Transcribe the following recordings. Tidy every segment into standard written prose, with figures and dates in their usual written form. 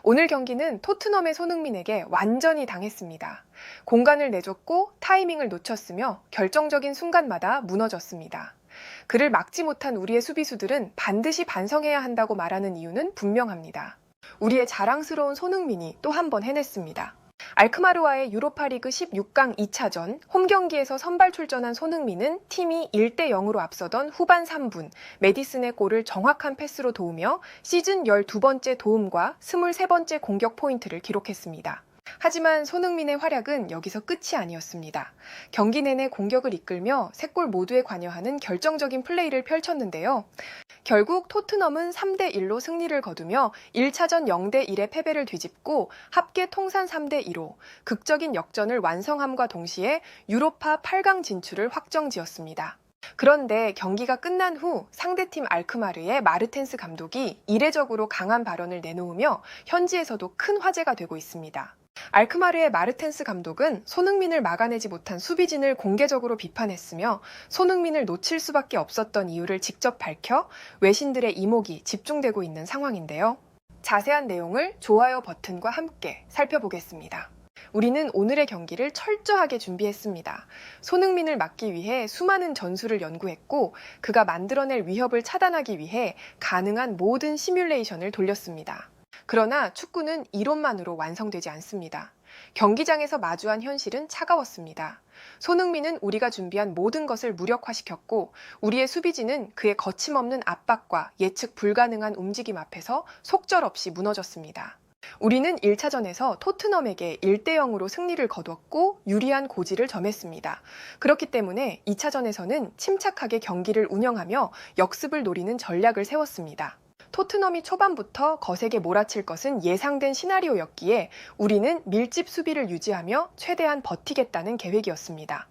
오늘 경기는 토트넘의 손흥민에게 완전히 당했습니다. 공간을 내줬고 타이밍을 놓쳤으며 결정적인 순간마다 무너졌습니다. 그를 막지 못한 우리의 수비수들은 반드시 반성해야 한다고 말하는 이유는 분명합니다. 우리의 자랑스러운 손흥민이 또 한 번 해냈습니다. 알크마르와의 유로파리그 16강 2차전 홈경기에서 선발 출전한 손흥민은 팀이 1대 0으로 앞서던 후반 3분 메디슨의 골을 정확한 패스로 도우며 시즌 12번째 도움과 23번째 공격 포인트를 기록했습니다. 하지만 손흥민의 활약은 여기서 끝이 아니었습니다. 경기 내내 공격을 이끌며 3골 모두에 관여하는 결정적인 플레이를 펼쳤는데요. 결국 토트넘은 3대 1로 승리를 거두며 1차전 0대 1의 패배를 뒤집고 합계 통산 3대 2로 극적인 역전을 완성함과 동시에 유로파 8강 진출을 확정지었습니다. 그런데 경기가 끝난 후 상대팀 알크마르의 마르텐스 감독이 이례적으로 강한 발언을 내놓으며 현지에서도 큰 화제가 되고 있습니다. 알크마르의 마르텐스 감독은 손흥민을 막아내지 못한 수비진을 공개적으로 비판했으며 손흥민을 놓칠 수밖에 없었던 이유를 직접 밝혀 외신들의 이목이 집중되고 있는 상황인데요. 자세한 내용을 좋아요 버튼과 함께 살펴보겠습니다. 우리는 오늘의 경기를 철저하게 준비했습니다. 손흥민을 막기 위해 수많은 전술을 연구했고 그가 만들어낼 위협을 차단하기 위해 가능한 모든 시뮬레이션을 돌렸습니다. 그러나 축구는 이론만으로 완성되지 않습니다. 경기장에서 마주한 현실은 차가웠습니다. 손흥민은 우리가 준비한 모든 것을 무력화시켰고 우리의 수비진은 그의 거침없는 압박과 예측 불가능한 움직임 앞에서 속절없이 무너졌습니다. 우리는 1차전에서 토트넘에게 1대 0으로 승리를 거뒀고 유리한 고지를 점했습니다. 그렇기 때문에 2차전에서는 침착하게 경기를 운영하며 역습을 노리는 전략을 세웠습니다. 토트넘이 초반부터 거세게 몰아칠 것은 예상된 시나리오였기에 우리는 밀집 수비를 유지하며 최대한 버티겠다는 계획이었습니다.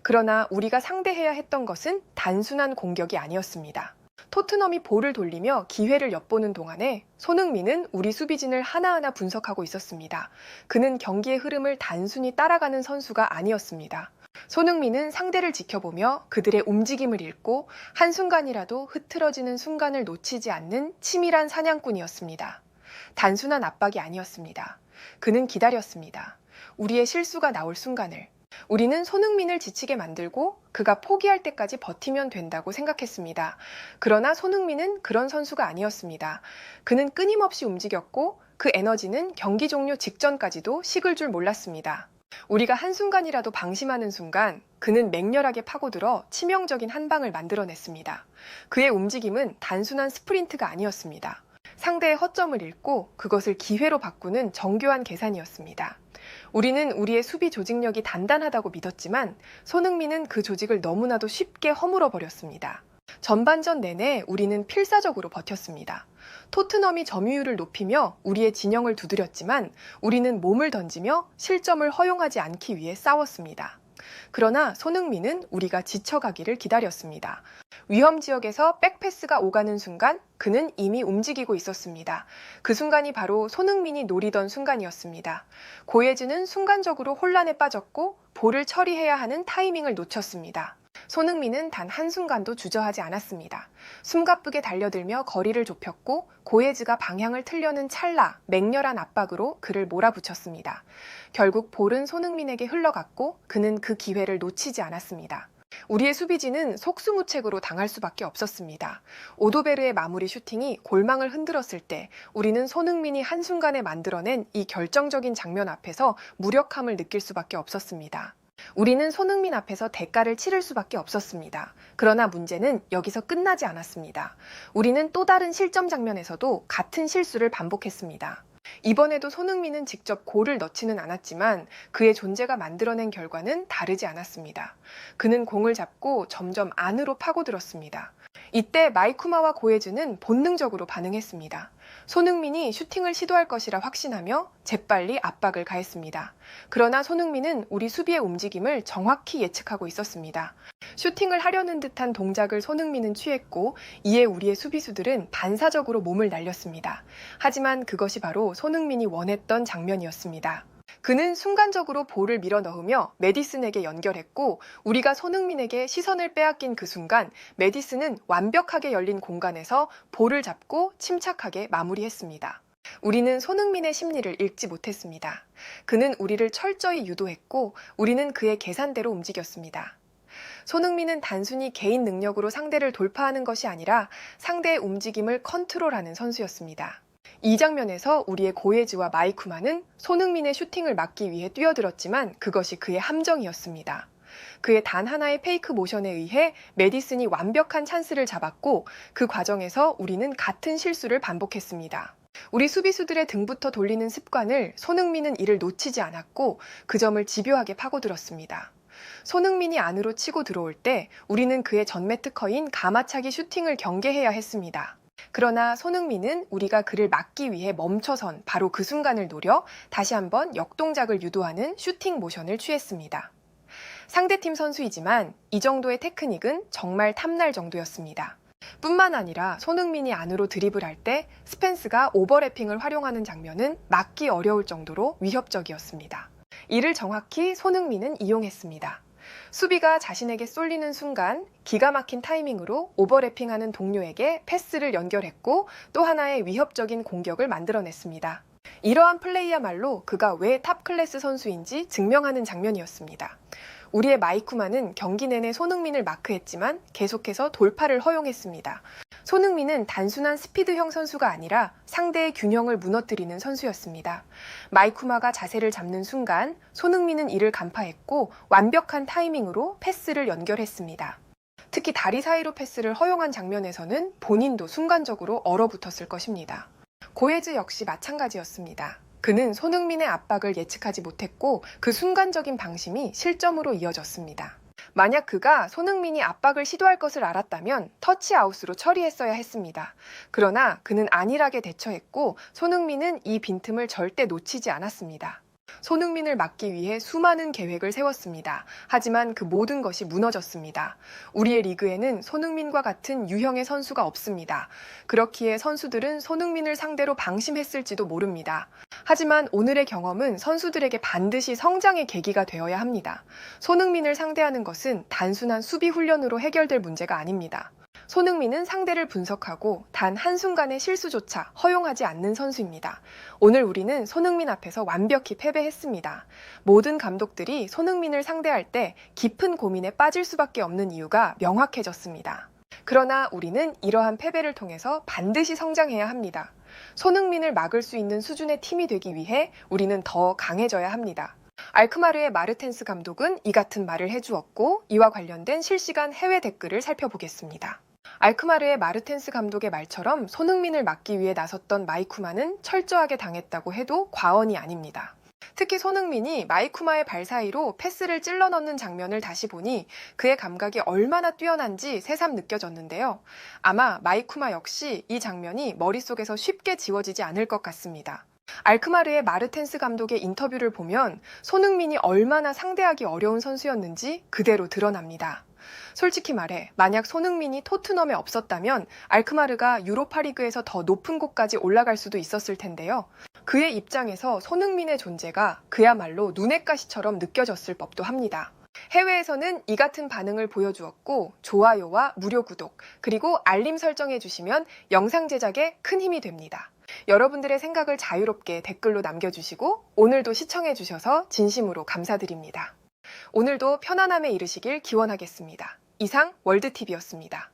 그러나 우리가 상대해야 했던 것은 단순한 공격이 아니었습니다. 토트넘이 볼을 돌리며 기회를 엿보는 동안에 손흥민은 우리 수비진을 하나하나 분석하고 있었습니다. 그는 경기의 흐름을 단순히 따라가는 선수가 아니었습니다. 손흥민은 상대를 지켜보며 그들의 움직임을 읽고 한순간이라도 흐트러지는 순간을 놓치지 않는 치밀한 사냥꾼이었습니다. 단순한 압박이 아니었습니다. 그는 기다렸습니다. 우리의 실수가 나올 순간을. 우리는 손흥민을 지치게 만들고 그가 포기할 때까지 버티면 된다고 생각했습니다. 그러나 손흥민은 그런 선수가 아니었습니다. 그는 끊임없이 움직였고 그 에너지는 경기 종료 직전까지도 식을 줄 몰랐습니다. 우리가 한순간이라도 방심하는 순간 그는 맹렬하게 파고들어 치명적인 한 방을 만들어냈습니다. 그의 움직임은 단순한 스프린트가 아니었습니다. 상대의 허점을 읽고 그것을 기회로 바꾸는 정교한 계산이었습니다. 우리는 우리의 수비 조직력이 단단하다고 믿었지만 손흥민은 그 조직을 너무나도 쉽게 허물어 버렸습니다. 전반전 내내 우리는 필사적으로 버텼습니다. 토트넘이 점유율을 높이며 우리의 진영을 두드렸지만 우리는 몸을 던지며 실점을 허용하지 않기 위해 싸웠습니다. 그러나 손흥민은 우리가 지쳐가기를 기다렸습니다. 위험 지역에서 백패스가 오가는 순간 그는 이미 움직이고 있었습니다. 그 순간이 바로 손흥민이 노리던 순간이었습니다. 고예즈는 순간적으로 혼란에 빠졌고 볼을 처리해야 하는 타이밍을 놓쳤습니다. 손흥민은 단 한순간도 주저하지 않았습니다. 숨가쁘게 달려들며 거리를 좁혔고 고예즈가 방향을 틀려는 찰나 맹렬한 압박으로 그를 몰아붙였습니다. 결국 볼은 손흥민에게 흘러갔고 그는 그 기회를 놓치지 않았습니다. 우리의 수비진은 속수무책으로 당할 수밖에 없었습니다. 오도베르의 마무리 슈팅이 골망을 흔들었을 때 우리는 손흥민이 한순간에 만들어낸 이 결정적인 장면 앞에서 무력함을 느낄 수밖에 없었습니다. 우리는 손흥민 앞에서 대가를 치를 수밖에 없었습니다. 그러나 문제는 여기서 끝나지 않았습니다. 우리는 또 다른 실점 장면에서도 같은 실수를 반복했습니다. 이번에도 손흥민은 직접 골을 넣지는 않았지만 그의 존재가 만들어낸 결과는 다르지 않았습니다. 그는 공을 잡고 점점 안으로 파고들었습니다. 이때 마이쿠마와 고예즈는 본능적으로 반응했습니다. 손흥민이 슈팅을 시도할 것이라 확신하며 재빨리 압박을 가했습니다. 그러나 손흥민은 우리 수비의 움직임을 정확히 예측하고 있었습니다. 슈팅을 하려는 듯한 동작을 손흥민은 취했고 이에 우리의 수비수들은 반사적으로 몸을 날렸습니다. 하지만 그것이 바로 손흥민이 원했던 장면이었습니다. 그는 순간적으로 볼을 밀어 넣으며 메디슨에게 연결했고 우리가 손흥민에게 시선을 빼앗긴 그 순간 메디슨은 완벽하게 열린 공간에서 볼을 잡고 침착하게 마무리했습니다. 우리는 손흥민의 심리를 읽지 못했습니다. 그는 우리를 철저히 유도했고 우리는 그의 계산대로 움직였습니다. 손흥민은 단순히 개인 능력으로 상대를 돌파하는 것이 아니라 상대의 움직임을 컨트롤하는 선수였습니다. 이 장면에서 우리의 고예즈와 마이쿠마는 손흥민의 슈팅을 막기 위해 뛰어들었지만 그것이 그의 함정이었습니다. 그의 단 하나의 페이크 모션에 의해 메디슨이 완벽한 찬스를 잡았고 그 과정에서 우리는 같은 실수를 반복했습니다. 우리 수비수들의 등부터 돌리는 습관을 손흥민은 이를 놓치지 않았고 그 점을 집요하게 파고들었습니다. 손흥민이 안으로 치고 들어올 때 우리는 그의 전매 특허인 가마차기 슈팅을 경계해야 했습니다. 그러나 손흥민은 우리가 그를 막기 위해 멈춰선 바로 그 순간을 노려 다시 한번 역동작을 유도하는 슈팅 모션을 취했습니다. 상대팀 선수이지만 이 정도의 테크닉은 정말 탐날 정도였습니다. 뿐만 아니라 손흥민이 안으로 드리블할 때 스펜스가 오버래핑을 활용하는 장면은 막기 어려울 정도로 위협적이었습니다. 이를 정확히 손흥민은 이용했습니다. 수비가 자신에게 쏠리는 순간 기가 막힌 타이밍으로 오버래핑하는 동료에게 패스를 연결했고 또 하나의 위협적인 공격을 만들어냈습니다. 이러한 플레이야말로 그가 왜 탑클래스 선수인지 증명하는 장면이었습니다. 우리의 마이쿠마는 경기 내내 손흥민을 마크했지만 계속해서 돌파를 허용했습니다. 손흥민은 단순한 스피드형 선수가 아니라 상대의 균형을 무너뜨리는 선수였습니다. 마이쿠마가 자세를 잡는 순간 손흥민은 이를 간파했고 완벽한 타이밍으로 패스를 연결했습니다. 특히 다리 사이로 패스를 허용한 장면에서는 본인도 순간적으로 얼어붙었을 것입니다. 고예즈 역시 마찬가지였습니다. 그는 손흥민의 압박을 예측하지 못했고 그 순간적인 방심이 실점으로 이어졌습니다. 만약 그가 손흥민이 압박을 시도할 것을 알았다면 터치아웃으로 처리했어야 했습니다. 그러나 그는 안일하게 대처했고 손흥민은 이 빈틈을 절대 놓치지 않았습니다. 손흥민을 막기 위해 수많은 계획을 세웠습니다. 하지만 그 모든 것이 무너졌습니다. 우리의 리그에는 손흥민과 같은 유형의 선수가 없습니다. 그렇기에 선수들은 손흥민을 상대로 방심했을지도 모릅니다. 하지만 오늘의 경험은 선수들에게 반드시 성장의 계기가 되어야 합니다. 손흥민을 상대하는 것은 단순한 수비 훈련으로 해결될 문제가 아닙니다. 손흥민은 상대를 분석하고 단 한순간의 실수조차 허용하지 않는 선수입니다. 오늘 우리는 손흥민 앞에서 완벽히 패배했습니다. 모든 감독들이 손흥민을 상대할 때 깊은 고민에 빠질 수밖에 없는 이유가 명확해졌습니다. 그러나 우리는 이러한 패배를 통해서 반드시 성장해야 합니다. 손흥민을 막을 수 있는 수준의 팀이 되기 위해 우리는 더 강해져야 합니다. 알크마르의 마르텐스 감독은 이 같은 말을 해주었고 이와 관련된 실시간 해외 댓글을 살펴보겠습니다. 알크마르의 마르텐스 감독의 말처럼 손흥민을 막기 위해 나섰던 마이쿠마는 철저하게 당했다고 해도 과언이 아닙니다. 특히 손흥민이 마이쿠마의 발 사이로 패스를 찔러 넣는 장면을 다시 보니 그의 감각이 얼마나 뛰어난지 새삼 느껴졌는데요. 아마 마이쿠마 역시 이 장면이 머릿속에서 쉽게 지워지지 않을 것 같습니다. 알크마르의 마르텐스 감독의 인터뷰를 보면 손흥민이 얼마나 상대하기 어려운 선수였는지 그대로 드러납니다. 솔직히 말해 만약 손흥민이 토트넘에 없었다면 알크마르가 유로파리그에서 더 높은 곳까지 올라갈 수도 있었을 텐데요. 그의 입장에서 손흥민의 존재가 그야말로 눈엣 가시처럼 느껴졌을 법도 합니다. 해외에서는 이 같은 반응을 보여주었고 좋아요와 무료 구독 그리고 알림 설정해 주시면 영상 제작에 큰 힘이 됩니다. 여러분들의 생각을 자유롭게 댓글로 남겨주시고 오늘도 시청해 주셔서 진심으로 감사드립니다. 오늘도 편안함에 이르시길 기원하겠습니다. 이상 월드TV였습니다.